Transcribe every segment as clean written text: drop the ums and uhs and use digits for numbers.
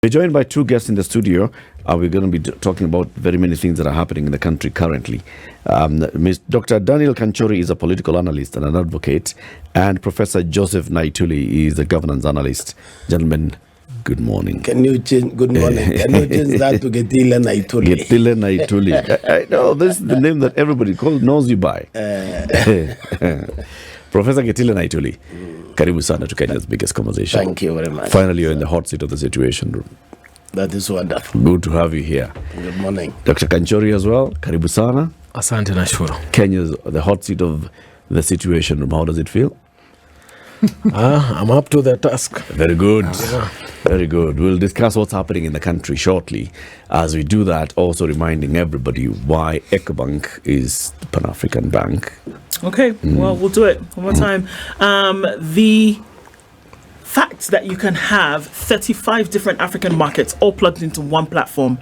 We're joined by two guests in the studio. We're going to be talking about very many things that are happening in the country currently. Dr. Daniel Kanchori is a political analyst and an advocate, and Professor Joseph Naituli is a governance analyst. Gentlemen, good morning. Can you change good morning? Can you change that to Gitile Naituli? Gitile Naituli. I know, this is the name that everybody knows you by. Professor Gitile Naituli, karibu sana to Kenya's biggest conversation. Thank you very much. Finally, you're in the hot seat of the situation room. That is wonderful. Good to have you here. Good morning. Dr. Kanchori as well, karibu sana. Asante nashukuru. Kenya's the hot seat of the situation room. How does it feel? I'm up to the task. Very good. Very good. We'll discuss what's happening in the country shortly. As we do that, also reminding everybody why EcoBank is the Pan-African Bank. Okay, well, we'll do it one more time. The fact that you can have 35 different African markets all plugged into one platform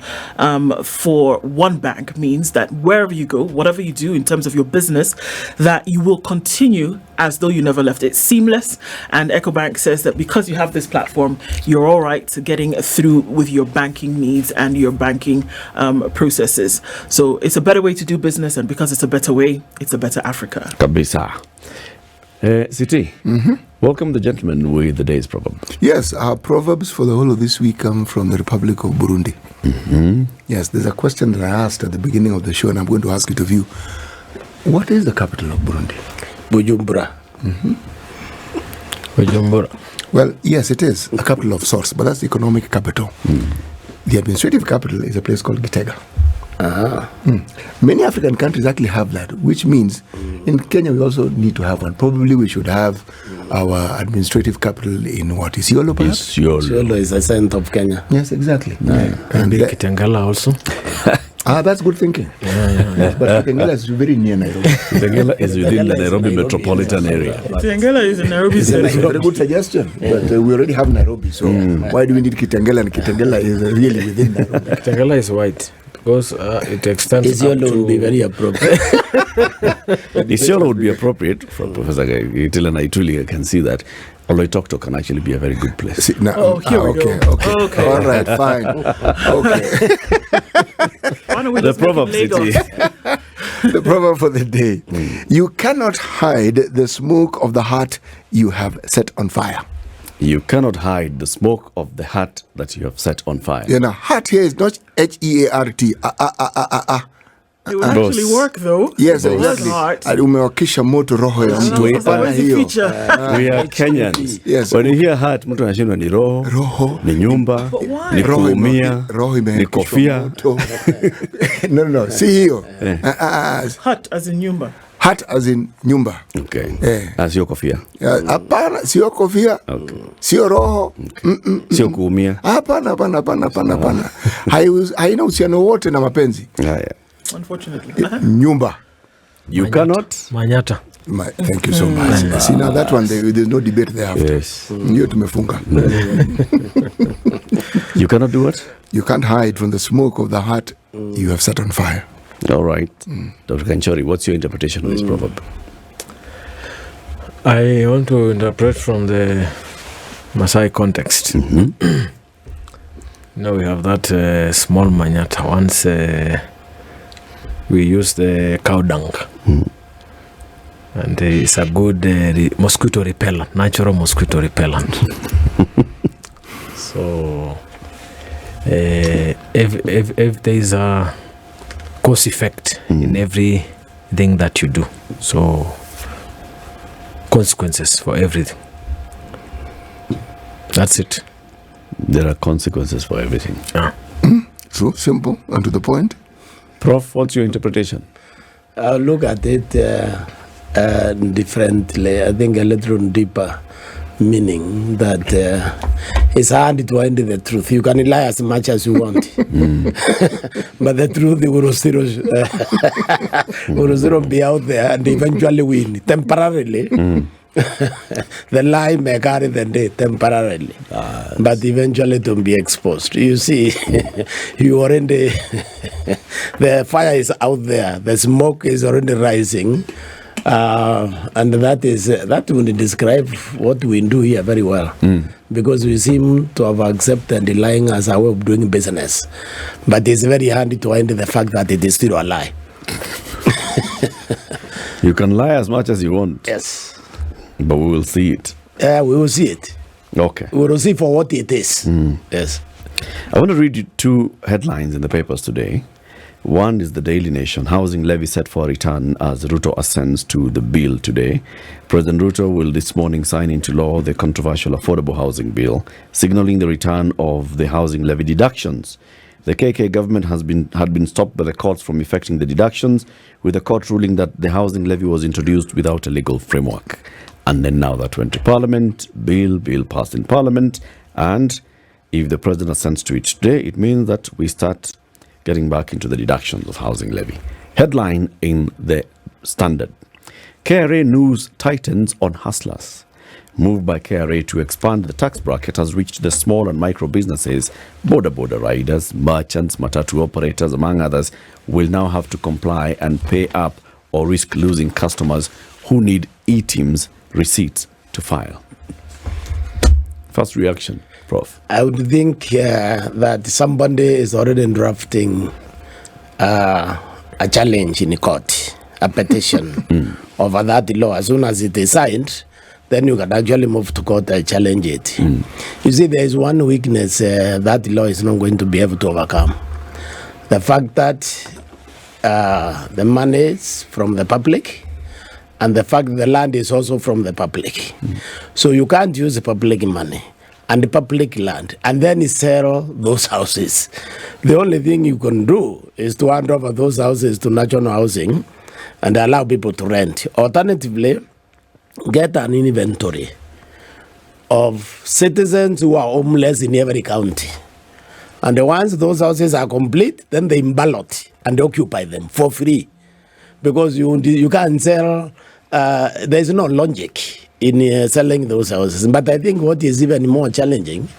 for one bank means that wherever you go, whatever you do in terms of your business, that you will continue as though you never left. It's seamless, and EcoBank says that because you have this platform, you're all right to getting through with your banking needs and your banking processes. So it's a better way to do business, and because it's a better way, it's a better Africa. Kabisa. Siti, welcome the gentleman with the day's proverb. Yes, our proverbs for the whole of this week come from the Republic of Burundi. Yes, there's a question that I asked at the beginning of the show, and I'm going to ask it of you. What is the capital of Burundi? Bujumbura. Bujumbura. Well, yes, it is a capital of sorts, but that's the economic capital. The administrative capital is a place called Gitega. Many African countries actually have that, which means in Kenya we also need to have one. Probably we should have our administrative capital in what? Isiolo, perhaps? Isiolo is the center of Kenya. Yes, exactly. And Kitengela also. That's good thinking. Yes, but Kitengela is very near Nairobi. Kitengela is within the Nairobi metropolitan area. Kitengela is in Nairobi. It's a very good suggestion, but we already have Nairobi, so why do we need Kitengela? And Kitengela is really within Nairobi. Kitengela is white because it extends Isiolo up to... would be very appropriate. Isiolo would be appropriate for Professor Gitile Naituli. I can see that. Although Tokto can actually be a very good place. Here we go. Okay. All right, fine. Okay. Why don't we The just make it proverb, Lagos? Siti. The proverb for the day. You cannot hide the smoke of the heart you have set on fire. You cannot hide the smoke of the heart that you have set on fire. You know, heart here is not H-E-A-R-T. It would actually work, though. Yes, It was exactly. hard. Umewakisha moto roho ya mtu. That's Hapana the hiyo. feature. We are Kenyans. Yes. When you hear heart, mtu anashindwa ni roho, ni nyumba, ni kuumia, ni kofia. No. See hiyo. Hut as in nyumba. Heart as in nyumba. Okay. Eh. Sio kofia. Hapana, sio kofia. Okay. Sio roho. Sio kuumia. Hapana. Haina uhusiano wote na mapenzi. Yeah. Unfortunately. Nyumba. You cannot. Manyata. Thank you so much. See, now that one, there's no debate there after. Yes. Hiyo tumefunga. You cannot do what? You can't hide from the smoke of the heart you have set on fire. All right. Dr. Kanchori, what's your interpretation of this proverb? I want to interpret from the Maasai context. We have that small manyata. Once we use the cow dung. And it's a good mosquito repellent, natural mosquito repellent. So, if there is a cause effect in everything that you do, so consequences for everything. That's it. There are consequences for everything. True, simple, and to the point. Prof, what's your interpretation? I'll look at it differently. I think a little deeper meaning that it's hard to find the truth. You can lie as much as you want, but the truth will still be out there and eventually win temporarily. The lie may carry the day temporarily, but eventually to be exposed. You see, you already the fire is out there, the smoke is already rising, And that would describe what we do here very well, because we seem to have accepted lying as a way of doing business, but it's very handy to find the fact that it is still a lie. You can lie as much as you want. Yes. But we will see it. Yeah, we will see it. Okay. We will see for what it is. Yes. I want to read you two headlines in the papers today. One is the Daily Nation. Housing levy set for return as Ruto ascends to the bill today. President Ruto will this morning sign into law the controversial affordable housing bill, signaling the return of the housing levy deductions. The KK government had been stopped by the courts from effecting the deductions, with the court ruling that the housing levy was introduced without a legal framework. And then now that went to Parliament, bill passed in Parliament, and if the president assents to it today, it means that we start getting back into the deductions of housing levy. Headline in the Standard. KRA news tightens on hustlers. Move by KRA to expand the tax bracket has reached the small and micro businesses. Border riders, merchants, matatu operators, among others, will now have to comply and pay up or risk losing customers who need EIMS receipts to file. First reaction, Prof. I would think that somebody is already drafting a challenge in the court, a petition over that law. As soon as it is signed, then you can actually move to court and challenge it. You see, there is one weakness that law is not going to be able to overcome. The fact that the money is from the public, and the fact the land is also from the public. So you can't use the public money and the public land and then sell those houses. The only thing you can do is to hand over those houses to national housing and allow people to rent. Alternatively, get an inventory of citizens who are homeless in every county. And once those houses are complete, then they ballot and occupy them for free. Because you can't sell, there's no logic in selling those houses. But I think what is even more challenging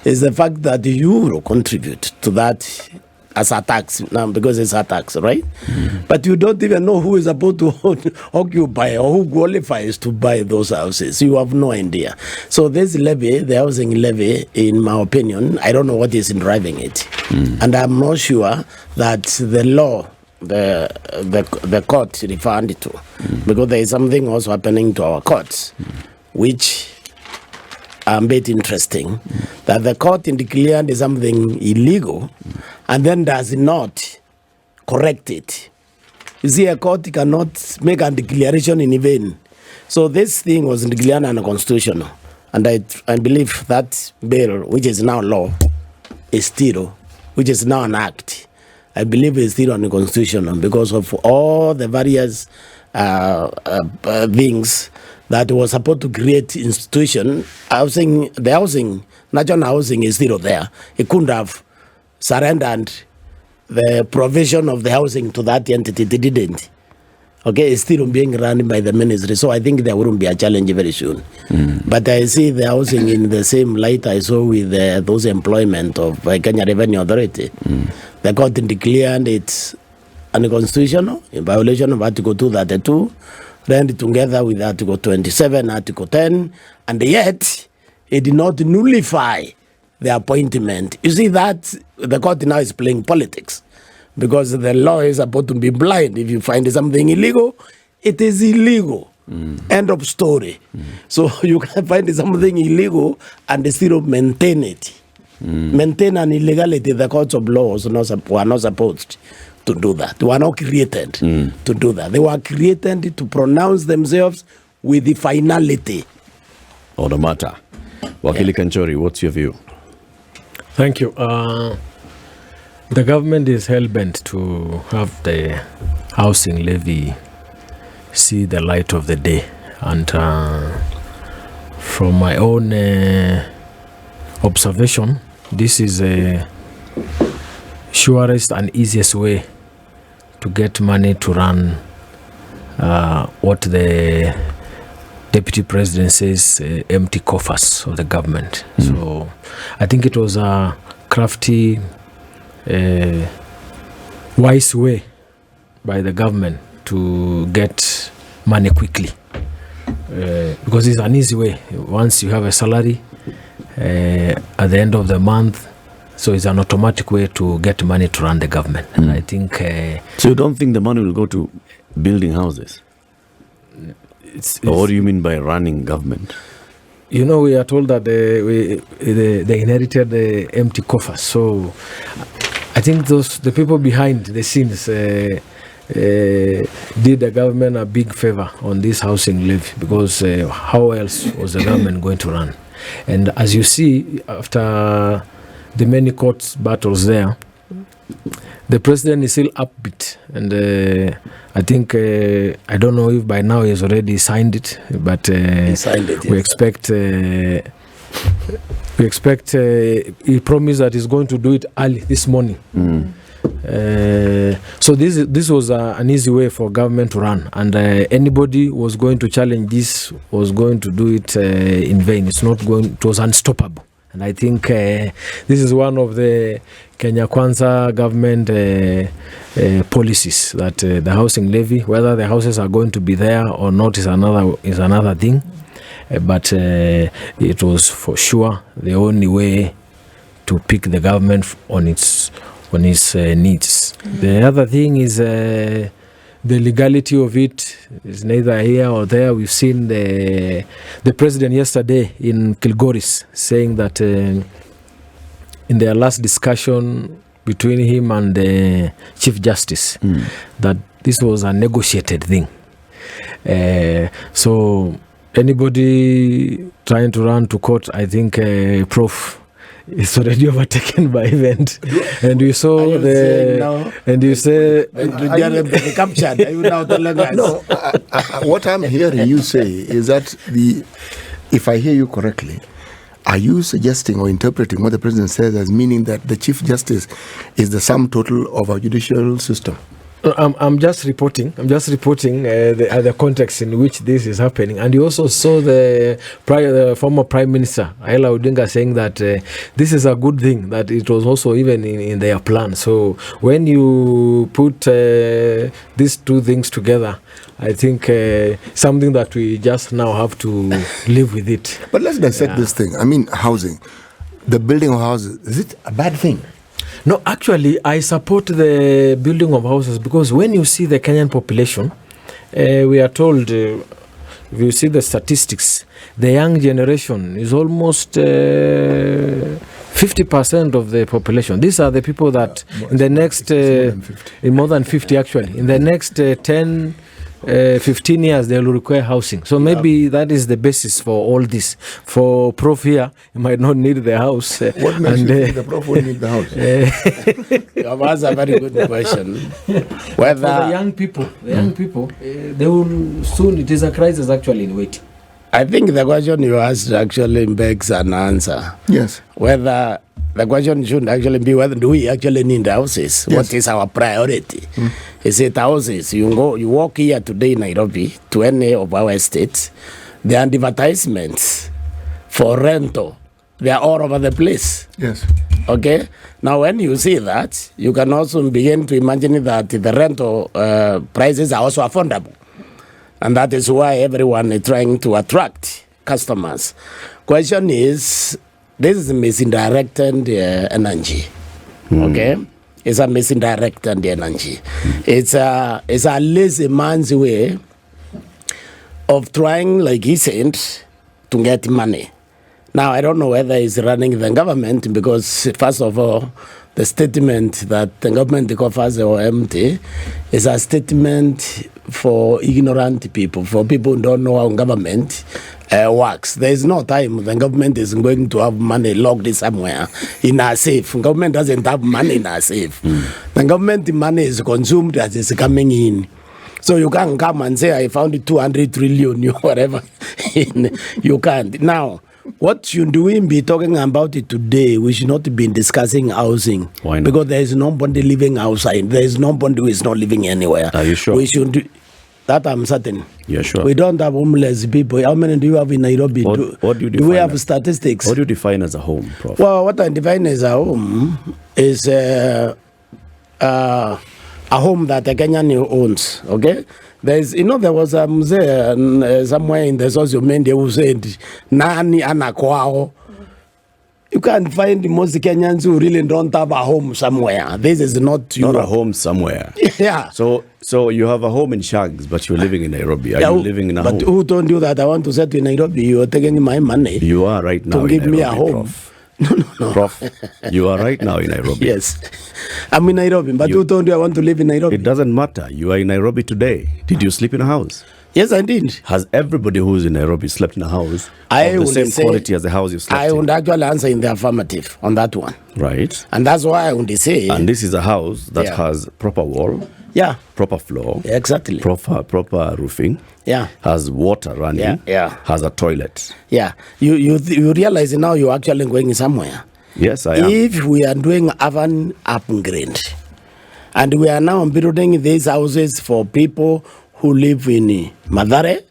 is the fact that you contribute to that as a tax now, because it's a tax, right? But you don't even know who is about to occupy or who qualifies to buy those houses. You have no idea. So this levy, the housing levy, in my opinion, I don't know what is driving it. And I'm not sure that the law, the court referred to, because there is something also happening to our courts, which a bit interesting, that the court declared something illegal and then does not correct it. You see, a court cannot make a declaration in vain. So this thing was declared unconstitutional, and I believe that bill, which is now law, is still, which is now an act, I believe is still unconstitutional because of all the various things that was supposed to create institution. The housing, national housing is still there. It couldn't have surrendered the provision of the housing to that entity. They didn't. Okay, it's still being run by the ministry. So I think there wouldn't be a challenge very soon. But I see the housing in the same light I saw with those employment of Kenya Revenue Authority. The court declared it unconstitutional in violation of Article 232, then together with Article 27, Article 10, and yet it did not nullify the appointment. You see that the court now is playing politics because the law is supposed to be blind. If you find something illegal, it is illegal. End of story. So you can find something illegal and still maintain it. Maintain an illegality. The courts of law were not supposed to do that. They were not created to do that. They were created to pronounce themselves with the finality Or the matter. Wakili Kanchori, what's your view? Thank you. The government is hell-bent to have the housing levy see the light of the day. And from my own observation, this is a surest and easiest way to get money to run what the deputy president says empty coffers of the government. So I think it was a crafty, wise way by the government to get money quickly. Because it's an easy way. Once you have a salary at the end of the month, so it's an automatic way to get money to run the government. And I think... So you don't think the money will go to building houses? Or what do you mean by running government? You know, we are told that they inherited the empty coffers. So I think the people behind the scenes did the government a big favor on this housing levy, because how else was the government going to run? And as you see, after the many court battles there, the president is still upbeat, and I think I don't know if by now he has already signed it, but He signed it, we yes. expect he promised that he's going to do it early this morning. So this was an easy way for government to run, and anybody who was going to challenge this was going to do it in vain. It was unstoppable. And I think this is one of the Kenya Kwanza government policies, that the housing levy, whether the houses are going to be there or not is another thing. But it was for sure the only way to pick the government on its needs. The other thing is the legality of it is neither here or there. We've seen the president yesterday in Kilgoris saying that in their last discussion between him and the Chief Justice, that this was a negotiated thing. So anybody trying to run to court, I think Prof is already overtaken by event. And you saw and you say captured. Are you now telling us? No, what I'm hearing you say is that if I hear you correctly, are you suggesting or interpreting what the president says as meaning that the Chief Justice is the sum total of our judicial system? I'm just reporting the context in which this is happening. And you also saw the former Prime Minister Raila Odinga saying that this is a good thing, that it was also even in their plan. So when you put these two things together, I think something that we just now have to live with it. But let's dissect this thing. I mean, housing, the building of houses, is it a bad thing? No, actually, I support the building of houses, because when you see the Kenyan population, we are told, if you see the statistics, the young generation is almost 50% of the population. These are the people that in the next, more than 50 actually, in the next 10, 15 years they will require housing. So maybe that is the basis for all this. For Prof here, he might not need the house. What makes you think the Prof won't need the house? You have asked a very good question. For the young people, they will soon, it is a crisis actually in waiting. I think the question you asked actually begs an answer. Yes. Whether the question should actually be, whether do we actually need houses? Yes. What is our priority? Is it houses? You walk here today in Nairobi to any of our estates, the advertisements for rental, they are all over the place. Yes. Okay? Now, when you see that, you can also begin to imagine that the rental prices are also affordable. And that is why everyone is trying to attract customers. Question is, this is misdirected energy. Okay? It's a misdirected energy. It's a lazy man's way of trying, like he said, to get money. Now, I don't know whether he's running the government, because first of all, the statement that the government Coffers or empty is a statement for ignorant people, for people who don't know how government works. There is no time the government is going to have money locked somewhere in a safe. Government doesn't have money in a safe. The government money is consumed as it's coming in. So you can't come and say, I found 200 trillion, whatever. You can't. Now, what should we be talking about it today? We should not be discussing housing. Why not? Because there is nobody living outside. There is nobody who is not living anywhere. Are you sure? We should do that. I'm certain. You're sure? We don't have homeless people. How many do you have in Nairobi? What do you do we define have as- statistics? What do you define as a home, Prof? Well, what I define as a home is a home that a Kenyan owns. Okay, there was a mzee somewhere in the social media who said, Nani anakwao. You can't find most Kenyans who really don't have a home somewhere. This is not Not a Europe. home somewhere. Yeah. So you have a home in Shags, but you're living in Nairobi. Are Yeah, you living in a but home? who told you that I want to settle in Nairobi? You are taking my money You are right now to in give me a Nairobi, home. Prof. No. Prof, you are right now in Nairobi. Yes. I'm in Nairobi, but who told you I want to live in Nairobi? It doesn't matter. You are in Nairobi today. Did you sleep in a house? Yes, I did. Has everybody who's in Nairobi slept in a house I of the would same say- quality as the house you slept I in? would actually answer in the affirmative on that one. Right. And that's why I would say, And this is a house that Yeah. has proper wall, yeah, proper floor, exactly. proper roofing, Yeah. has water running, Yeah. has a toilet. Yeah. You realize now you're actually going somewhere. Yes, I am. If we are doing urban upgrade, and we are now building these houses for people who live in Mathare,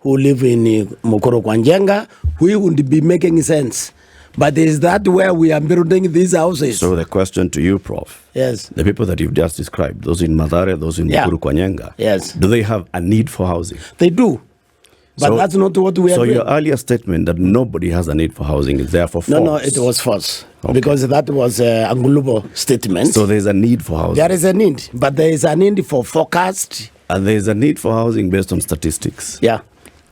who live in Mukoro Kwanjenga, we would be making sense. But is that where we are building these houses? So the question to you, Prof, Yes. the people that you've just described, those in Mathare, those in Yeah. Mukuru Kwanyenga, Yes. do they have a need for housing? They do. But So- that's not what we are So doing. your earlier statement that nobody has a need for housing is therefore false. No, it was false. Okay. Because that was Angulubo statement. So there's a need for housing. There is a need, but there is a need for forecast. And there's a need for housing based on statistics. Yeah.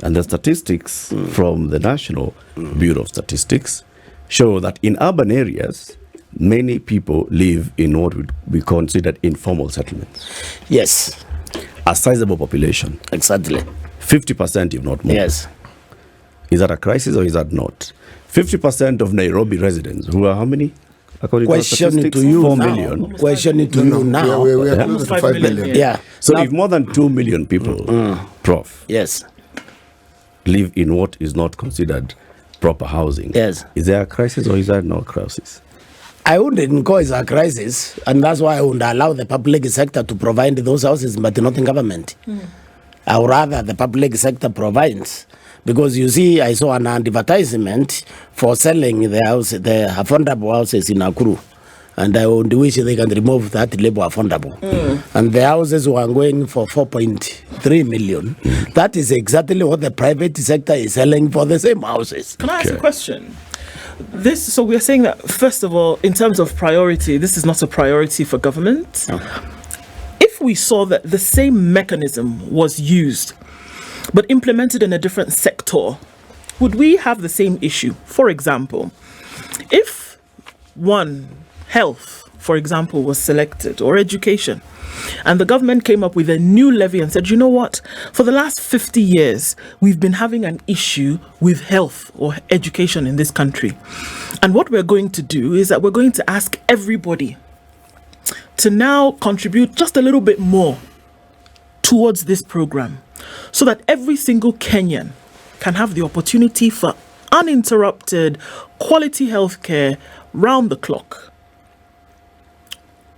And the statistics from the National Bureau of Statistics show that in urban areas, many people live in what would be considered informal settlements. Yes, A sizable population, exactly. 50% if not more. Yes. Is that a crisis or is that not? 50% of Nairobi residents, who are how many? According Question to to statistics, you 4 now. million. Question to you now. We are Yeah. closer to 5 5 million, million. Yeah. So Now- if more than 2 million people, Prof, Yes. live in what is not considered proper housing, Yes. is there a crisis or is there no crisis? I wouldn't call it a crisis, and that's why I would allow the public sector to provide those houses, but not in government. I would rather the public sector provides. Because you see, I saw an advertisement for selling the house, the affordable houses in Nakuru. And I would wish they can remove that label affordable. And the houses were going for 4.3 million. That is exactly what the private sector is selling for the same houses. Can I ask a Okay. question? So we're saying that, first of all, in terms of priority, this is not a priority for government. If we saw that the same mechanism was used, but implemented in a different sector, would we have the same issue? For example, if health, for example, was selected, or education, and the government came up with a new levy and said, you know what, for the last 50 years, we've been having an issue with health or education in this country. And what we're going to do is that we're going to ask everybody to now contribute just a little bit more towards this program, so that every single Kenyan can have the opportunity for uninterrupted quality healthcare round the clock.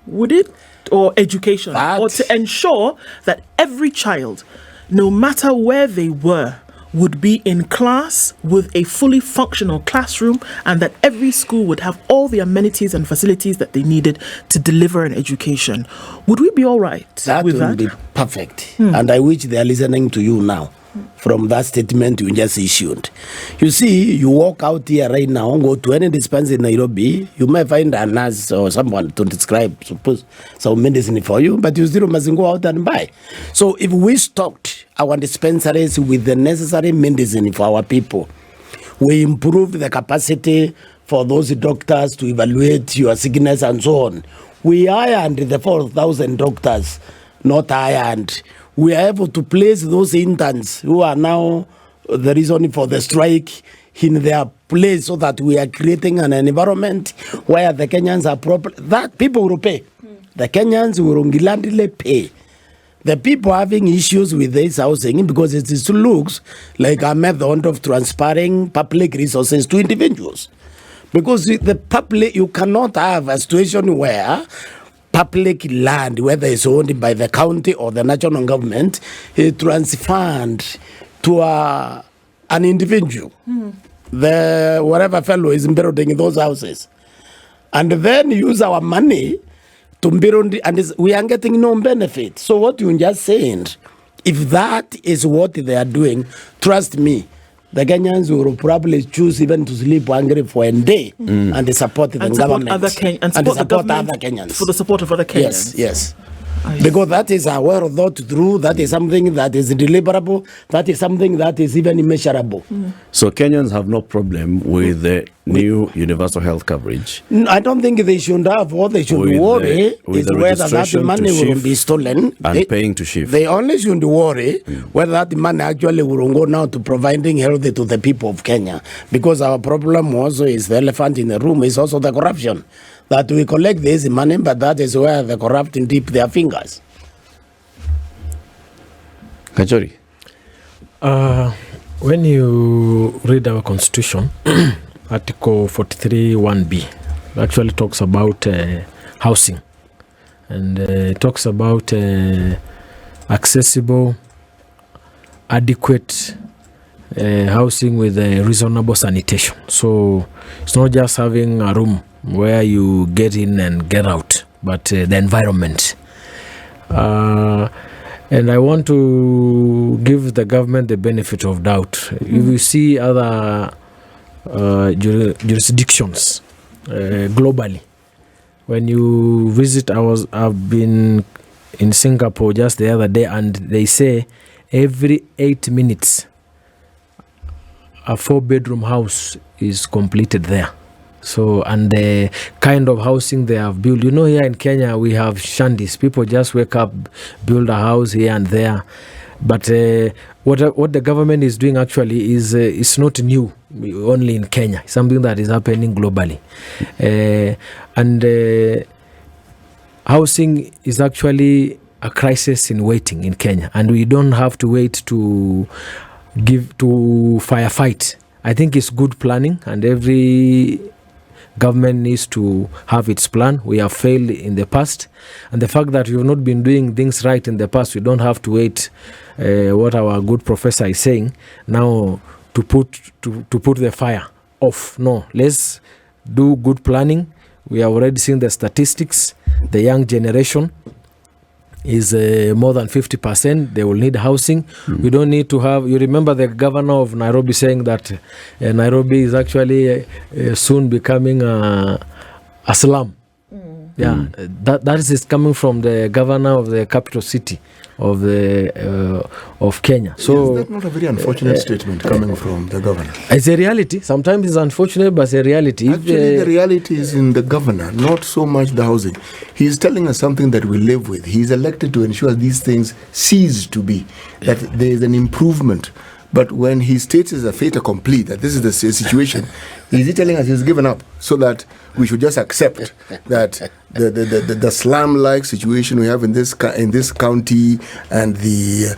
Would it, or education, That- or to ensure that every child, no matter where they were, would be in class with a fully functional classroom, and that every school would have all the amenities and facilities that they needed to deliver an education? Would we be all right That with will that? be perfect. And I wish they are listening to you now from that statement you just issued. You see, you walk out here right now, go to any dispensary in Nairobi, you may find a nurse or someone to describe some medicine for you, but you still must go out and buy. So if we stocked our dispensaries with the necessary medicine for our people, we improved the capacity for those doctors to evaluate your sickness and so on. We ironed the 4,000 doctors, not ironed. We are able to place those interns who are now the reason for the strike in their place, so that we are creating an environment where the Kenyans are proper. That people will pay. The Kenyans will gladly pay. The people having issues with this housing, because it still looks like a method of transferring public resources to individuals. Because the public, you cannot have a situation where public land, whether it's owned by the county or the national government, is transferred to an individual. The whatever fellow is building those houses. And then use our money to build, and we are getting no benefit. So what you just saying If that is what they are doing, trust me, the Kenyans will probably choose even to sleep hungry for a day and they support the government. And support the government other Kenyans. For the support of other Kenyans. Yes. Because that is a well thought through, that is something that is deliverable, that is something that is even immeasurable. So Kenyans have no problem with the new universal health coverage. I don't think they should have. What they should worry is whether that money will be stolen. And paying to shift. They only should worry whether that money actually will go now to providing health to the people of Kenya. Because our problem also is the elephant in the room is also the corruption. That we collect this money, but that is where the corrupt dip their fingers. Kanchori. When you read our constitution, Article 43(1)(b) actually talks about housing, and it talks about accessible, adequate housing with reasonable sanitation. So it's not just having a room where you get in and get out, but the environment. And I want to give the government the benefit of doubt. If you see other jurisdictions globally, when you visit, I've been in Singapore just the other day, and they say every 8 minutes a 4-bedroom house is completed there. So, and the kind of housing they have built, here in Kenya we have shanties. People just wake up, build a house here and there. But what the government is doing actually is it's not new, only in Kenya. It's something that is happening globally. And housing is actually a crisis in waiting in Kenya, and we don't have to wait to firefight. I think it's good planning, and every government needs to have its plan. We have failed in the past, and the fact that we have not been doing things right in the past, we don't have to wait what our good professor is saying now to put the fire off. No, let's do good planning. We have already seen the statistics. The young generation is more than 50%. They will need housing. We don't need to have, you remember the governor of Nairobi saying that Nairobi is actually soon becoming a slum. Yeah, that is coming from the governor of the capital city of Kenya. So is that not a very unfortunate statement coming from the governor? It's a reality. Sometimes it's unfortunate, but it's a reality. Actually, the reality is in the governor, not so much the housing. He's telling us something that we live with. He's elected to ensure these things cease to be, that there is an improvement. But when he states as a fait accompli that this is the situation, is he telling us he's given up so that we should just accept that the slum-like situation we have in this county and the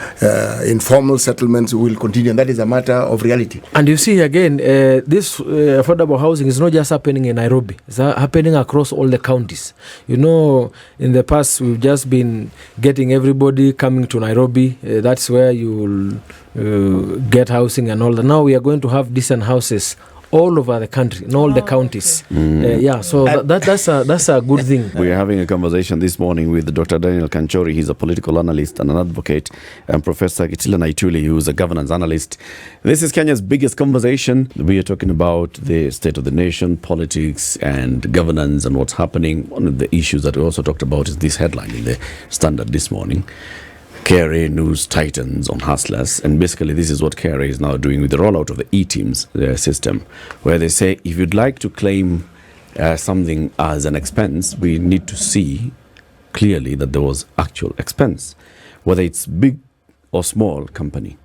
informal settlements will continue, and that is a matter of reality? And you see again, this affordable housing is not just happening in Nairobi; it's happening across all the counties. In the past we've just been getting everybody coming to Nairobi. That's where you will get housing and all that. Now we are going to have decent houses all over the country, in all the counties. So that's a good thing. We are having a conversation this morning with Dr. Daniel Kanchori. He's a political analyst and an advocate, and Professor Gitile Naituli, who is a governance analyst. This is Kenya's biggest conversation. We are talking about the state of the nation, politics and governance and what's happening. One of the issues that we also talked about is this headline in the Standard this morning. KRA news tightens on hustlers, and basically this is what KRA is now doing with the rollout of the EIMS system, where they say if you'd like to claim something as an expense, we need to see clearly that there was actual expense, whether it's big or small company,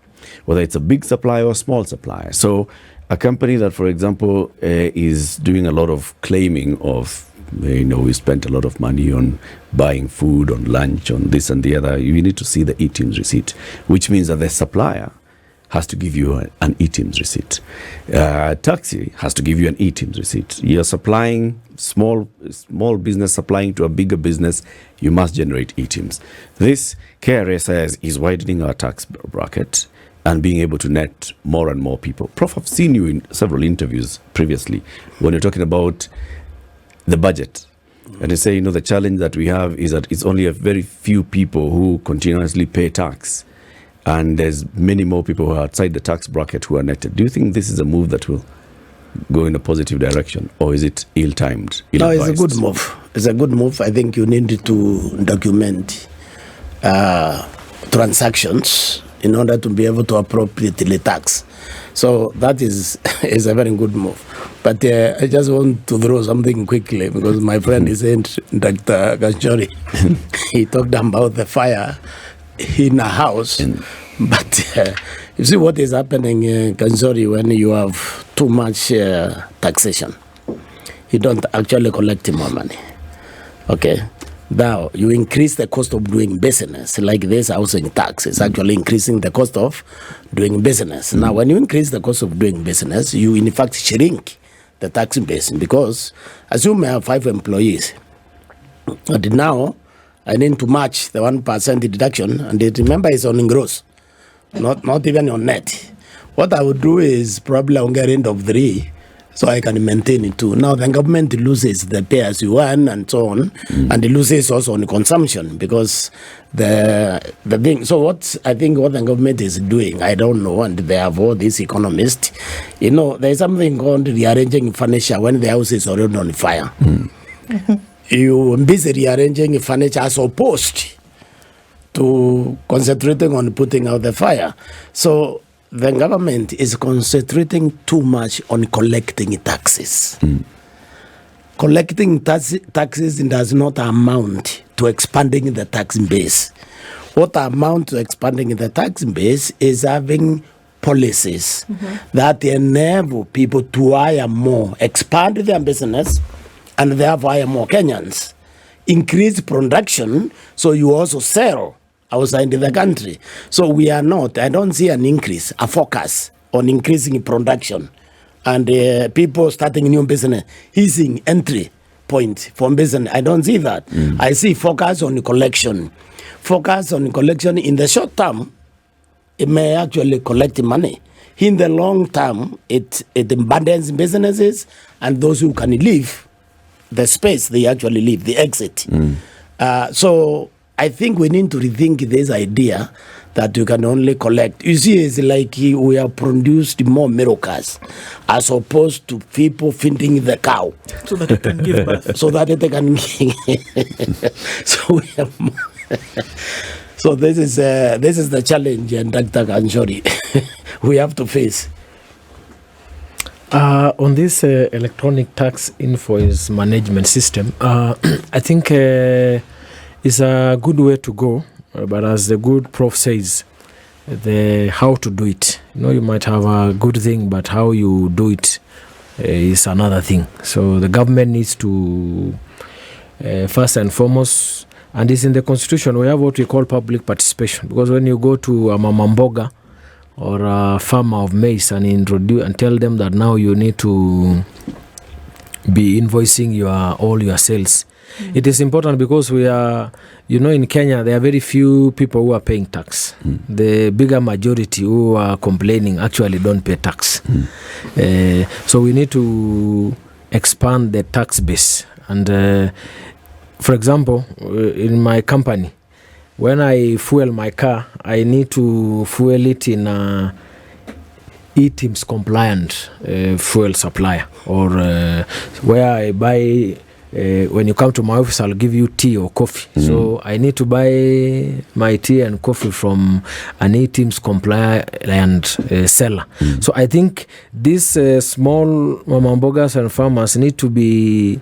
whether it's a big supplier or small supplier. So a company that, for example, is doing a lot of claiming of, we spent a lot of money on buying food, on lunch, on this and the other. You need to see the EIMS receipt, which means that the supplier has to give you an EIMS receipt. Taxi has to give you an EIMS receipt. You're supplying small business, supplying to a bigger business, you must generate EIMS. This, KRA says, is widening our tax bracket and being able to net more and more people. Prof, I've seen you in several interviews previously when you're talking about the budget, and they say, the challenge that we have is that it's only a very few people who continuously pay tax, and there's many more people who are outside the tax bracket who are netted. Do you think this is a move that will go in a positive direction, or is it ill-timed? No, it's a ill-advised? good move. It's a good move. I think you need to document transactions in order to be able to appropriately tax. So that is a very good move. But I just want to throw something quickly, because my friend is in Dr. Kanchori. He talked about the fire in a house. But you see what is happening in Kanchori when you have too much taxation. You don't actually collect more money. Okay? Now, you increase the cost of doing business, like this housing tax is actually increasing the cost of doing business. Now, when you increase the cost of doing business, you in fact shrink the tax base, because assume I have 5 employees. But now, I need to match the 1% deduction, and remember it's on gross, not even on net. What I would do is probably I'll get rid of 3, so I can maintain it too. Now the government loses the pay as you earn and so on, and it loses also on consumption, because the thing. So what I think what the government is doing, I don't know, and they have all these economists. You know, there is something called rearranging furniture when the house is already on fire. You busy rearranging furniture as opposed to concentrating on putting out the fire. So the government is concentrating too much on collecting taxes. Collecting taxes does not amount to expanding the tax base. What amounts to expanding the tax base is having policies that enable people to hire more, expand their business, and therefore hire more Kenyans. Increase production, so you also sell outside the country. So we are not, I don't see an increase, a focus on increasing production and people starting new business, easing entry point from business. I don't see that. I see focus on collection. Focus on collection in the short term, it may actually collect money. In the long term, it abandons businesses and those who can leave the space they actually leave, the exit. So I think we need to rethink this idea that you can only collect. You see, it's like we have produced more miracles as opposed to people feeding the cow. So that it can give birth. So that they can so we have more. So this is the challenge, and Dr. Kanchori, we have to face. On this electronic tax invoice management system, I think it's a good way to go, but as the good Prof says, the how to do it. You know, you might have a good thing, but how you do it is another thing. So the government needs to, first and foremost, and it's in the constitution, we have what we call public participation. Because when you go to a mamamboga or a farmer of maize and introduce and tell them that now you need to be invoicing all your sales, it is important because we are, in Kenya, there are very few people who are paying tax. The bigger majority who are complaining actually don't pay tax. So we need to expand the tax base. And for example, in my company, when I fuel my car, I need to fuel it in a EIMS compliant fuel supplier, or where I buy. When you come to my office, I'll give you tea or coffee. So I need to buy my tea and coffee from an EIMS compliant seller. So I think these small mamambogas and farmers need to be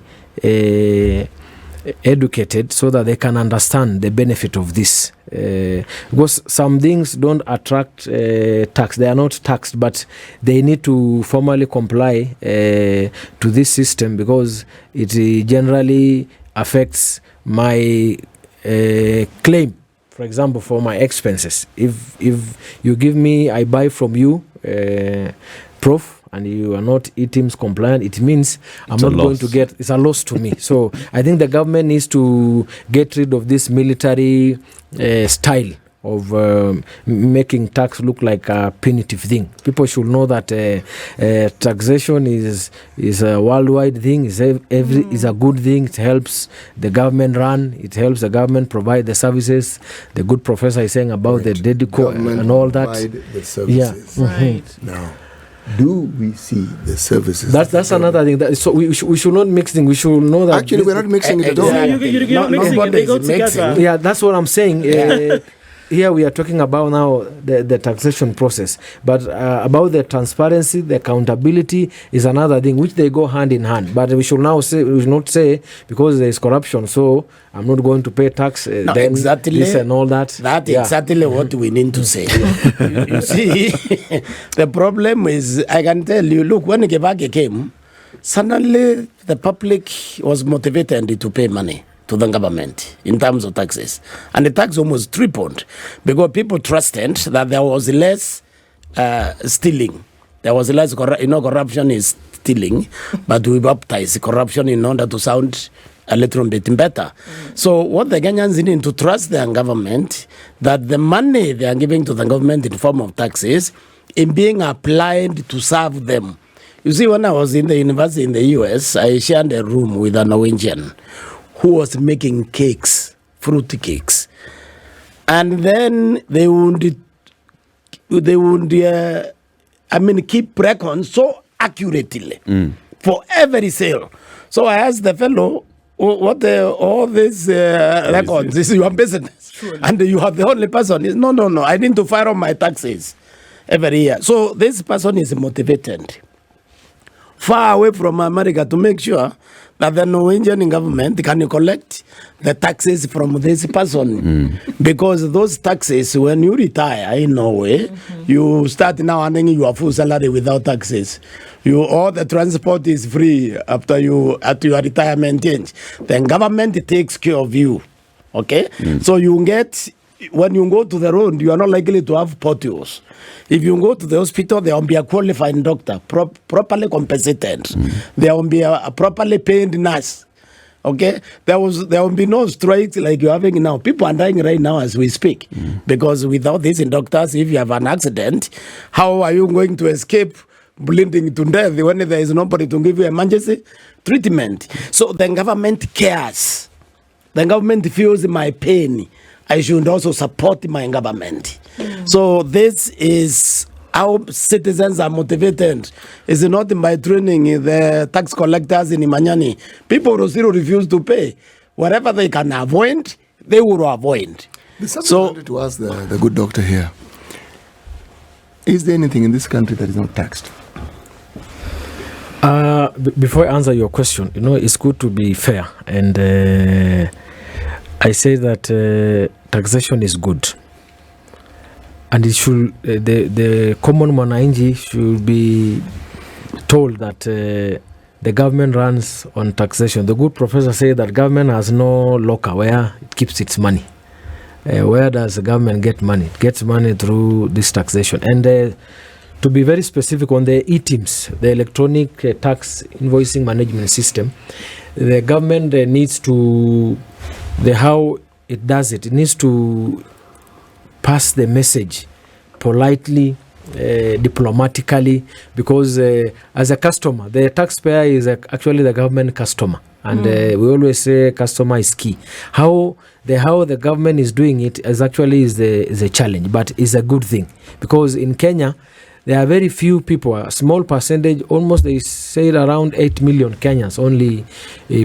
educated so that they can understand the benefit of this. Because some things don't attract tax. They are not taxed, but they need to formally comply to this system because it generally affects my claim. For example, for my expenses. If you give me, I buy from you, Prof, and you are not EIMS compliant, it means I'm not going to get, it's a loss to me. So I think the government needs to get rid of this military style of making tax look like a punitive thing. People should know that taxation is a worldwide thing. Is a good thing. It helps the government run. It helps the government provide the services. The good professor is saying about the DEDICO and all that. The services. Yeah. Right. Now, do we see the services? That's another thing. So we should not mix things. We should know that. Actually, we're not mixing it at all. Yeah, you're not mixing it. They go together. Yeah, that's what I'm saying. Here we are talking about now the taxation process, but about the transparency, the accountability is another thing, which they go hand in hand. But we should not say because there is corruption, so I'm not going to pay tax. No, then exactly. this and all that. That's exactly what we need to say. You see, the problem is, I can tell you, look, when Kibaki came, suddenly the public was motivated to pay money to the government in terms of taxes. And the tax almost tripled because people trusted that there was less stealing. There was less, corruption is stealing, but we baptize corruption in order to sound a little bit better. So what the Kenyans need to trust their government, that the money they are giving to the government in form of taxes is being applied to serve them. You see, when I was in the university in the US, I shared a room with a Norwegian who was making cakes, fruit cakes. And then they would keep records so accurately for every sale. So I asked the fellow, what all these records, this is your business. Surely. And you are the only person. He said, no, I need to file on my taxes every year. So this person is motivated far away from America to make sure that the Norwegian government can collect the taxes from this person. Because those taxes, when you retire in Norway, you start now earning your full salary without taxes. All the transport is free at your retirement age. The government takes care of you. Okay? So you get, when you go to the road, you are not likely to have potholes. If you go to the hospital, there will be a qualified doctor, properly compensated. There will be a properly paid nurse. Okay? There will be no strikes like you're having now. People are dying right now as we speak. Because without these doctors, if you have an accident, how are you going to escape bleeding to death when there is nobody to give you emergency treatment? So the government cares. The government feels my pain. I should also support my government. So this is how citizens are motivated. It's not by training the tax collectors in Imanyani. People will still refuse to pay. Whatever they can avoid, they will avoid. I wanted to ask the good doctor here. Is there anything in this country that is not taxed? Before I answer your question, it's good to be fair. And I say that taxation is good. And it should the common mwananchi should be told that the government runs on taxation. The good professor said that government has no locker where it keeps its money. Where does the government get money? It gets money through this taxation. And to be very specific on the EIMS, the electronic tax invoicing management system, the government needs to, how it does it needs to pass the message politely, diplomatically, because as a customer, the taxpayer is actually the government customer. And we always say customer is key. How the government is doing it is a challenge, but it's a good thing. Because in Kenya, there are very few people, a small percentage, almost they say around 8 million Kenyans only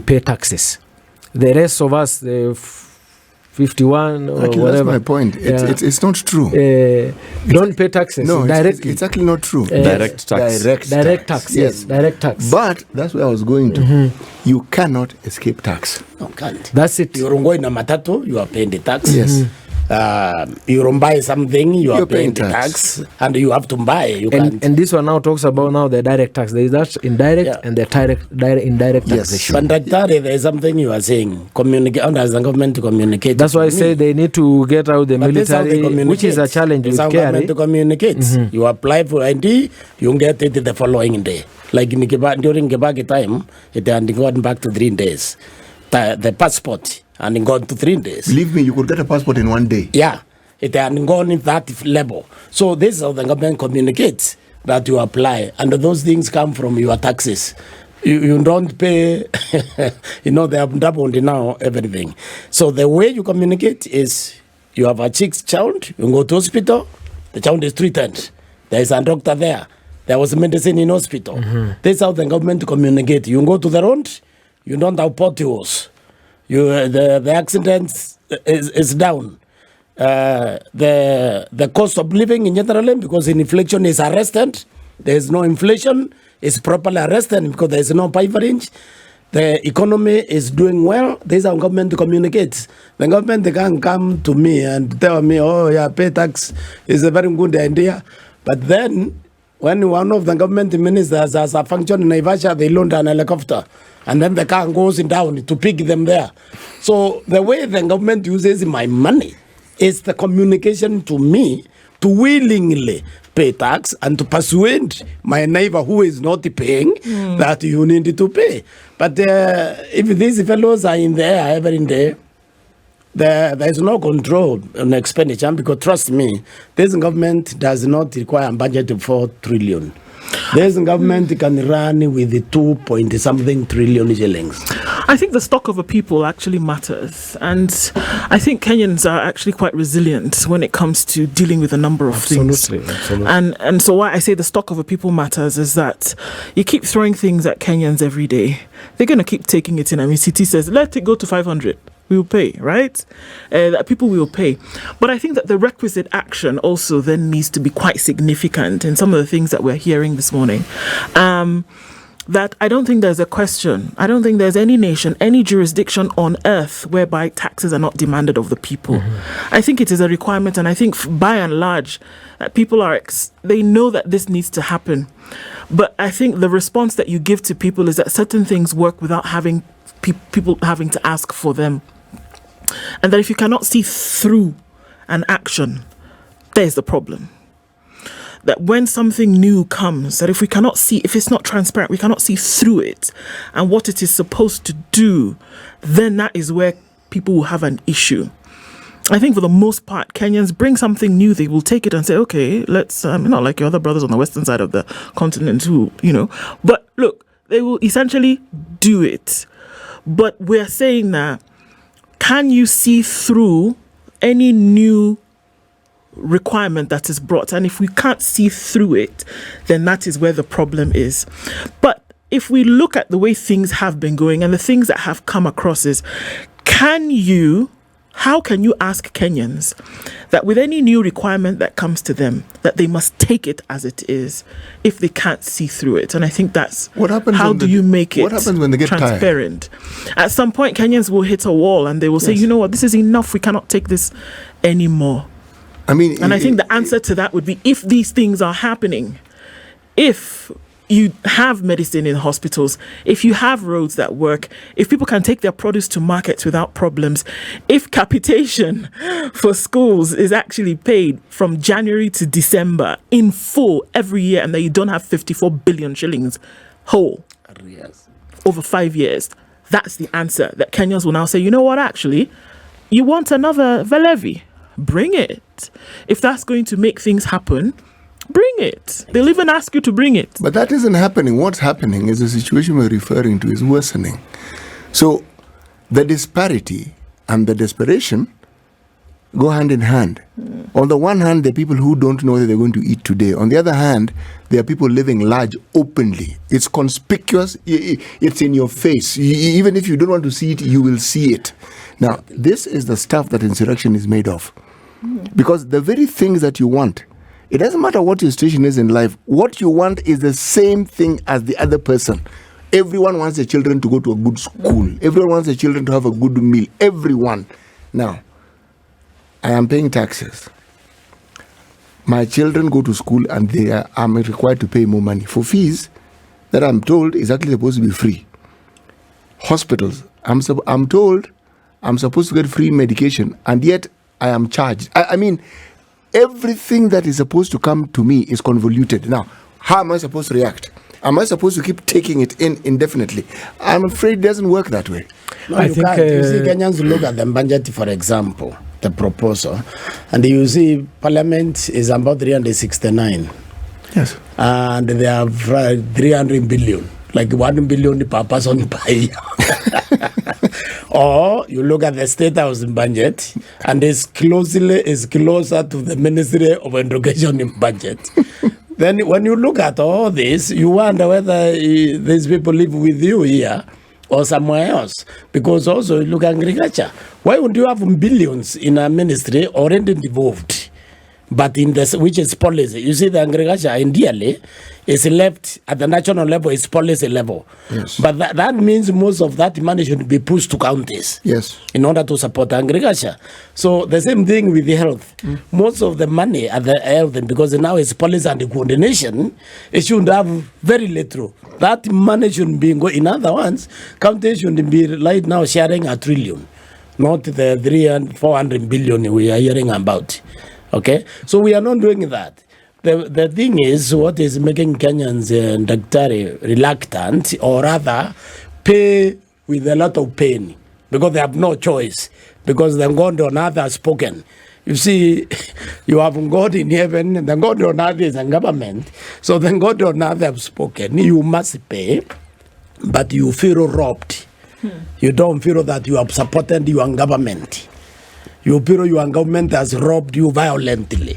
pay taxes. The rest of us, 51 or actually, whatever. That's my point. It's not true. Don't pay taxes directly. It's actually not true. Direct tax. Direct tax. Yes, direct tax. But that's where I was going to. You cannot escape tax. No, can't. That's it. You're going to Matatu, you are paying the tax. Yes. You buy something, you're paying the tax, and you have to buy. And this one now talks about the direct tax. There is that indirect and the indirect taxation. But there is something you are saying. How does the government communicate? That's why I say they need to get out the military, which is a challenge with government to communicate. You apply for ID, you get it the following day. Like during Kibaki time, it had gone back to 3 days. The passport. And in gone to 3 days. Believe me, you could get a passport in 1 day. Yeah. It had gone in that level. So this is how the government communicates that you apply, and those things come from your taxes. You don't pay, they have doubled now everything. So the way you communicate is you have a sick child, you go to hospital, the child is treated. There is a doctor there. There was medicine in hospital. This is how the government communicate. You go to the road, you don't have potholes. The accidents is down. The cost of living in general, because inflation is arrested. There is no inflation. It's properly arrested because there is no privilege. The economy is doing well. This is how government communicates. The government, they can't come to me and tell me, oh yeah, pay tax is a very good idea. But then, when one of the government ministers has a function in Naivasha, they loaned an helicopter. And then the car goes down to pick them there. So the way the government uses my money is the communication to me to willingly pay tax and to persuade my neighbor who is not paying that you need to pay. But if these fellows are in the air every day, there is no control on expenditure, because trust me, this government does not require a budget of 4 trillion. This government can run with the 2-point-something trillion shillings. I think the stock of a people actually matters, and I think Kenyans are actually quite resilient when it comes to dealing with a number of things. Absolutely. And so why I say the stock of a people matters is that you keep throwing things at Kenyans every day, they're going to keep taking it in. I mean, CT says, let it go to 500. We will pay, right? That people will pay. But I think that the requisite action also then needs to be quite significant in some of the things that we're hearing this morning. That I don't think there's a question. I don't think there's any nation, any jurisdiction on earth whereby taxes are not demanded of the people. I think it is a requirement, and I think by and large that people they know that this needs to happen. But I think the response that you give to people is that certain things work without having people having to ask for them. And that if you cannot see through an action, there's the problem. That when something new comes, that if it's not transparent, we cannot see through it and what it is supposed to do, then that is where people will have an issue. I think for the most part, Kenyans bring something new, they will take it and say, okay, let's, not like your other brothers on the western side of the continent who, but look, they will essentially do it. But we're saying that, can you see through any new requirement that is brought? And if we can't see through it, then that is where the problem is. But if we look at the way things have been going and the things that have come across is, how can you ask Kenyans that with any new requirement that comes to them, that they must take it as it is if they can't see through it? And I think that's how do you make it what happens when they get transparent? At some point, Kenyans will hit a wall and they will say, you know what, this is enough. We cannot take this anymore. I think the answer to that would be, if these things are happening, if you have medicine in hospitals, if you have roads that work, if people can take their produce to markets without problems, if capitation for schools is actually paid from January to December in full every year, and that you don't have 54 billion shillings whole over 5 years, that's the answer that Kenyans will now say, you know what, actually, you want another levy? Bring it. If that's going to make things happen, bring it. They'll even ask you to bring it. But that isn't happening. What's happening is the situation we're referring to is worsening. So the disparity and the desperation go hand in hand. On the one hand, there are people who don't know whether they're going to eat today. On the other hand, there are people living large openly. It's conspicuous. It's in your face. Even if you don't want to see it, you will see it. Now, this is the stuff that insurrection is made of. Because the very things that you want, it doesn't matter what your situation is in life. What you want is the same thing as the other person. Everyone wants their children to go to a good school. Everyone wants their children to have a good meal. Everyone. Now, I am paying taxes. My children go to school and I'm required to pay more money for fees that I'm told is actually supposed to be free. Hospitals, I'm told I'm supposed to get free medication, and yet I am charged. I mean, everything that is supposed to come to me is convoluted. Now, how am I supposed to react? Am I supposed to keep taking it in indefinitely? I'm afraid it doesn't work that way. No, you see, Kenyans look at the budget, for example. the proposal. And you see, Parliament is about 369. Yes. And they have 300 billion, like 1 billion per person per year. Or you look at the State House budget, and it's closer to the Ministry of Education budget. Then when you look at all this, you wonder whether these people live with you here or somewhere else. Because also you look at agriculture. Why would you have billions in a ministry already involved? But in this, which is policy, you see the agriculture ideally is left at the national level, is policy level. Yes. But that means most of that money should be pushed to counties. Yes. In order to support agriculture. So the same thing with the health. Most of the money at the health, because now it's policy and coordination, it should have very little. That money shouldn't be going. In other words, counties shouldn't be right now sharing $1 trillion, not the 300-400 billion we are hearing about. Okay, so we are not doing that. The thing is, what is making Kenyans reluctant, or rather, pay with a lot of pain, because they have no choice, because the God on earth has spoken. You see, you have God in heaven, and the God on earth is a government. So the God on earth have spoken. You must pay, but you feel robbed. You don't feel that you have supported your government. You feel your government has robbed you violently.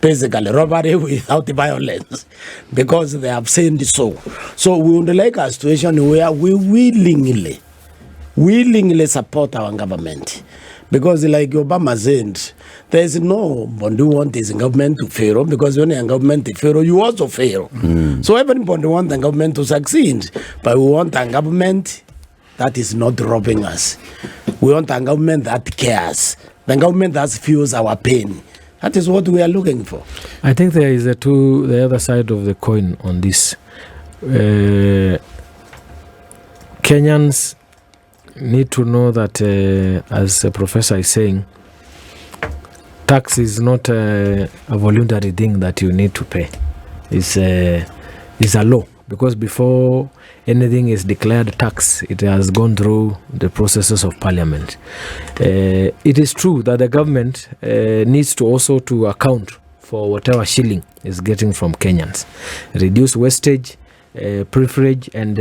Basically, robbery without violence, because they have sinned so. So we would like a situation where we willingly support our government. Because like Obama said, there is no one who wants his government to fail, because when a government to fail, you also fail. So everybody wants the government to succeed, but we want a government that is not robbing us. We want a government that cares. The government that feels our pain. That is what we are looking for. I think there is the other side of the coin on this. Kenyans need to know that, as the professor is saying, tax is not a voluntary thing that you need to pay. It's a law, because before anything is declared tax, it has gone through the processes of parliament. It is true that the government needs to also to account for whatever shilling is getting from Kenyans, reduce wastage, privilege, and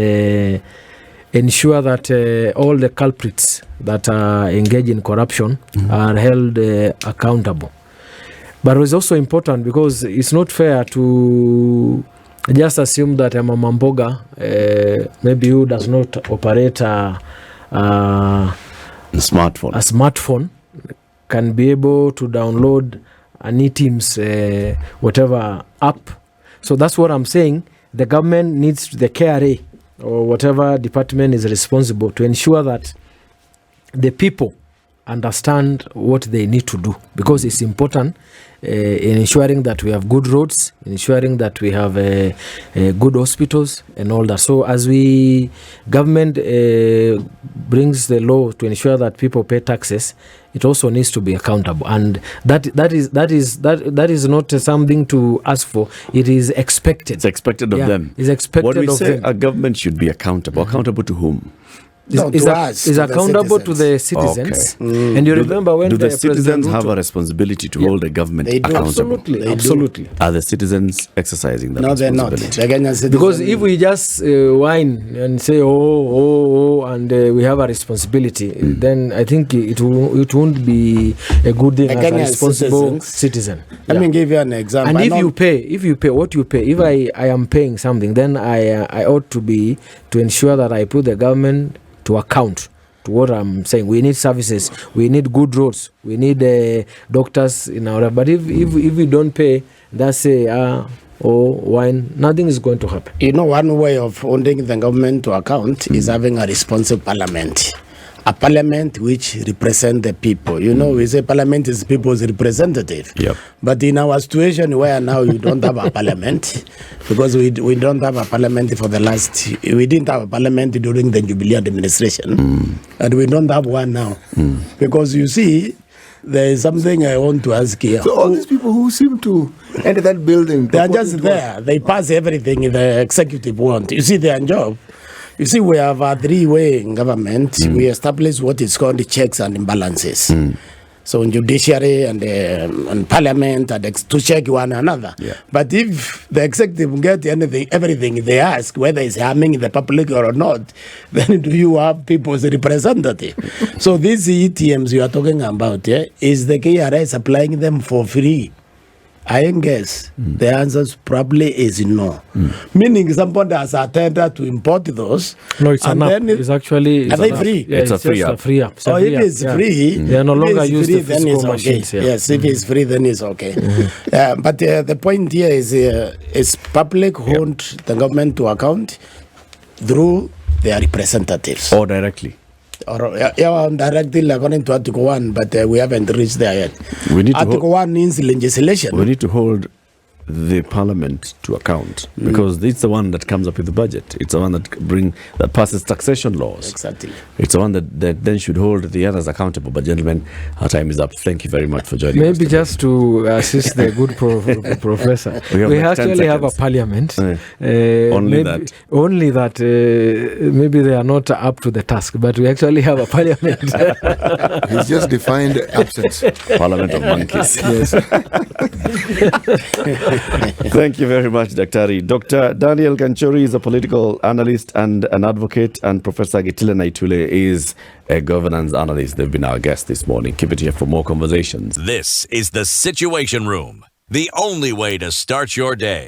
ensure that all the culprits that are engaged in corruption are held accountable. But it is also important, because it's not fair to just assume that a mama mboga, maybe who does not operate a smartphone, can be able to download an EIMS whatever app. So that's what I'm saying. The government needs the KRA or whatever department is responsible to ensure that the people understand what they need to do, because it's important in ensuring that we have good roads, ensuring that we have good hospitals and all that. So as government brings the law to ensure that people pay taxes, it also needs to be accountable, and that is not something to ask for. It is expected. It's expected of them. It's expected what we of say, them. a government should be accountable. Accountable to whom? Is accountable to the citizens. Okay. And you remember when the citizens have a responsibility to hold the government accountable? Absolutely. Are the citizens exercising that responsibility? No, they're not. Because if we just whine and say and we have a responsibility, then I think it won't be a good thing as a responsible citizen. Let me give you an example. And if you pay what you pay, if I am paying something, then I ought to ensure that I put the government to account to what I'm saying. We need services, we need good roads, we need doctors in our. But if we don't pay, that's wine, nothing is going to happen. You know, one way of holding the government to account is having a responsive parliament. A parliament which represents the people. You know, we say parliament is people's representative. Yep. But in our situation where now you don't have a parliament, because we don't have a parliament we didn't have a parliament during the Jubilee administration, and we don't have one now. Because you see, there is something I want to ask here. So all these people who seem to enter that building, they are just there. They pass everything the executive want. You see their job. You see, we have a three-way government. We establish what is called checks and imbalances. So in judiciary and parliament and to check one another. Yeah. But if the executive get everything they ask, whether it's harming the public or not, then do you have people's representative? So these ETMs you are talking about, is the KRA supplying them for free? I guess the answer probably is no. Meaning somebody has attended to import those. No, it's an app. It's actually... Are they free? Yeah, It's a free app. A free app. It's a Oh, free if app, it's yeah. free, They are no if longer it's used free, the then physical it's okay. machines. Yeah. Yes, if it's free, then it's okay. But the point here is public hold the government to account through their representatives. Or directly. Or directly according to Article 1, but we haven't reached there yet. We need to Article 1 means legislation. We need to hold the parliament to account because it's the one that comes up with the budget. It's the one that passes taxation laws. Exactly. It's the one that then should hold the others accountable. But gentlemen, our time is up. Thank you very much for joining us. Maybe today. just to assist the good professor, We have we like 10 actually have a seconds. parliament. Only maybe, that. Only that maybe they are not up to the task, but we actually have a parliament. He's just defined absence. Parliament of monkeys. Yes. Thank you very much, Daktari. Dr. Daniel Kanchori is a political analyst and an advocate, and Professor Gitile Naituli is a governance analyst. They've been our guests this morning. Keep it here for more conversations. This is the Situation Room, the only way to start your day.